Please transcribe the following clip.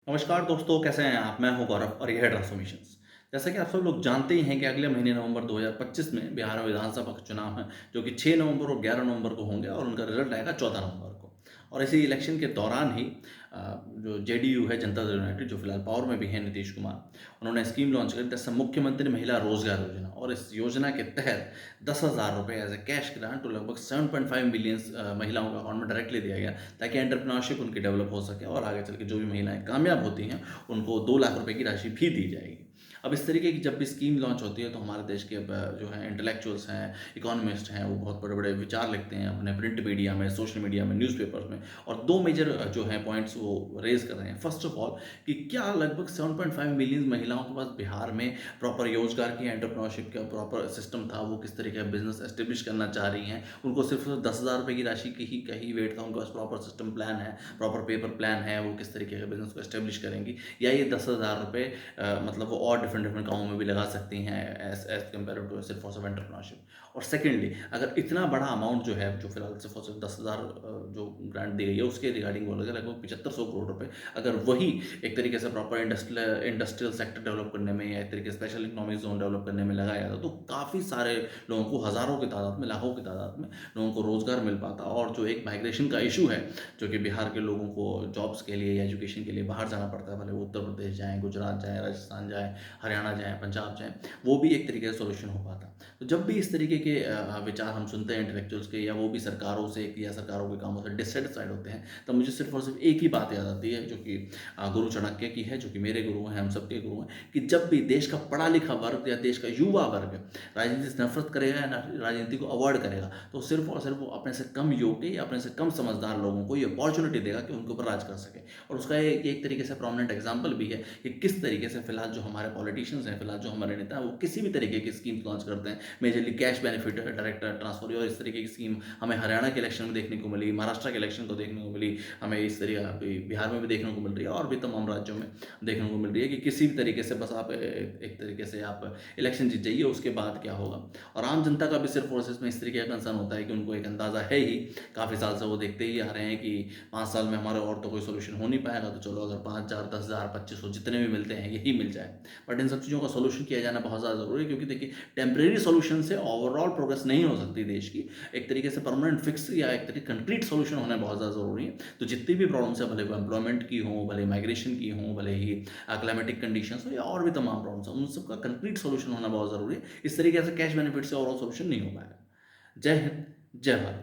नमस्कार दोस्तों, कैसे हैं आप? मैं हूं गौरव और यह है ट्रांसफॉर्मेशंस। जैसा कि आप सब लोग जानते ही हैं कि अगले महीने नवंबर 2025 में बिहार में विधानसभा का चुनाव है, जो कि 6 नवंबर और 11 नवंबर को होंगे और उनका रिजल्ट आएगा 14 नवंबर को। और इसी इलेक्शन के दौरान ही जो जेडीयू है, जनता दल यूनाइटेड, जो फिलहाल पावर में भी है नीतीश कुमार, उन्होंने स्कीम लॉन्च करी जैसे मुख्यमंत्री महिला रोजगार योजना। और इस योजना के तहत 10,000 रुपये एज ए कैश ग्रांट तो लगभग 7.5 मिलियन महिलाओं के अकाउंट में डायरेक्टली दिया गया, ताकि एंटरप्रेन्योरशिप उनकी डेवलप हो सके और आगे चल के जो भी महिलाएं कामयाब होती हैं उनको 2 लाख रुपए की राशि भी दी जाएगी। अब इस तरीके की जब भी स्कीम लॉन्च होती है तो हमारे देश के जो है इंटेलेक्चुअल्स हैं, इकोनॉमिस्ट हैं, वो बहुत बड़े-बड़े विचार लिखते हैं अपने प्रिंट मीडिया में, सोशल मीडिया में, न्यूज़पेपर्स में। और 2 मेजर जो हैं पॉइंट्स वो रेज़ कर रहे हैं। फर्स्ट ऑफ ऑल कि क्या लगभग 7.5 मिलियन महिलाओं के पास बिहार में प्रॉपर रोज़गार की एंटरप्रेन्योरशिप का प्रॉपर सिस्टम था, वो किस तरीके का बिज़नेस एस्टेब्लिश करना चाह रही हैं। उनको सिर्फ़ 10,000 रुपए की राशि की ही कहीं वेट था, उनके पास प्रॉपर सिस्टम प्लान है, प्रॉपर पेपर प्लान है, वो किस तरीके का बिज़नेस को एस्टेब्लिश करेंगी। या ये 10,000 रुपए मतलब वो और डिफरेंट डिफरेंट कामों में भी लगा सकती हैं एज़ एज़ कम्पेयर्ड टू सिर्फ फॉर एंटरप्रेन्योरशिप। और सेकंडली, अगर इतना बड़ा अमाउंट जो है, जो फिलहाल सिर्फ और सिर्फ 10,000 जो ग्रांट दी गई है, उसके रिगार्डिंग बोला गया लगभग 7500 करोड़ रुपए, अगर वही एक तरीके से proper industrial industrial sector develop करने में या एक तरीके से स्पेशल इकोनॉमिक जोन डेवलप करने में लगाया जाता, तो काफ़ी सारे लोगों को, हज़ारों की तादाद में, लाखों की तादाद में लोगों को रोज़गार मिल पाता। और जो एक माइग्रेशन का इशू है, जो कि बिहार के लोगों को जॉब्स के लिए या एजुकेशन के लिए बाहर जाना पड़ता है, भले वो उत्तर प्रदेश जाएँ, गुजरात जाएँ, राजस्थान जाएँ, हरियाणा जाएँ, पंजाब जाएँ, वो भी एक तरीके से सॉल्यूशन हो पाता। तो जब भी इस तरीके के विचार हम सुनते हैं इंटेलेक्चुअल्स के, या वो भी सरकारों से या सरकारों के कामों से डिससैटिस्फाइड होते हैं, तब मुझे सिर्फ़ और सिर्फ़ एक ही बात याद आती है, जो कि गुरु चाणक्य की है, जो कि मेरे गुरु हैं, हम सबके गुरु हैं, कि जब भी देश का पढ़ा-लिखा वर्ग या देश का युवा वर्ग राजनीति से नफ़रत करेगा या राजनीति को अवॉइड करेगा, तो सिर्फ़ और सिर्फ़ वो अपने से कम योग्य या अपने से कम समझदार लोगों को ये अपॉर्च्युनिटी देगा कि उनके ऊपर राज कर सके। और उसका ये एक तरीके से प्रोमिनेंट एग्ज़ाम्पल भी है कि किस तरीके से फिलहाल जो हमारे पॉलिटिशियंस हैं, फिलहाल जो हमारे नेता हैं, वो किसी भी तरीके की स्कीम्स लॉन्च करते हैं। Majorly cash benefit, direct transfer और इस तरीके की स्कीम हमें हरियाणा के इलेक्शन में देखने को मिली, महाराष्ट्र के इलेक्शन को देखने को मिली, हमें इस तरीके अभी बिहार में भी देखने को मिल रही है और भी तमाम राज्यों में देखने को मिल रही है कि किसी भी तरीके से बस आप एक तरीके से आप इलेक्शन जीत जाइए, उसके बाद क्या होगा। और आम जनता का भी सिर्फ और सिर्फ में इस तरीके का कंसर्न होता है कि उनको एक अंदाज़ा है ही, काफ़ी साल से वो देखते ही आ रहे हैं कि 5 साल में हमारे और तो कोई सॉल्यूशन हो नहीं पाएगा, तो चलो अगर 5,000, 10,000, 2500 जितने भी मिलते हैं यही मिल जाए। बट इन सब चीज़ों का सॉल्यूशन किया जाना बहुत ज़्यादा ज़रूरी है, क्योंकि देखिए टेम्परेरी सॉल्यूशन से ओवरऑल प्रोग्रेस नहीं हो सकती देश की। एक तरीके से परमानेंट फिक्स या एक तरीके कंक्रीट सॉल्यूशन होना बहुत ज़्यादा ज़रूरी है। तो जितनी भी प्रॉब्लम्स है, भले वो एम्प्लॉयमेंट की हों, भले माइग्रेशन की हों, भले ही क्लाइमेटिक कंडीशंस हो या और भी तमाम प्रॉब्लम्स हैं, उन सबका कंक्रीट सॉल्यूशन होना बहुत ज़रूरी है। इस तरीके से कैश बेनिफिट से ओवरऑल सॉल्यूशन नहीं हो पाएगा। जय हिंद, जय भारत।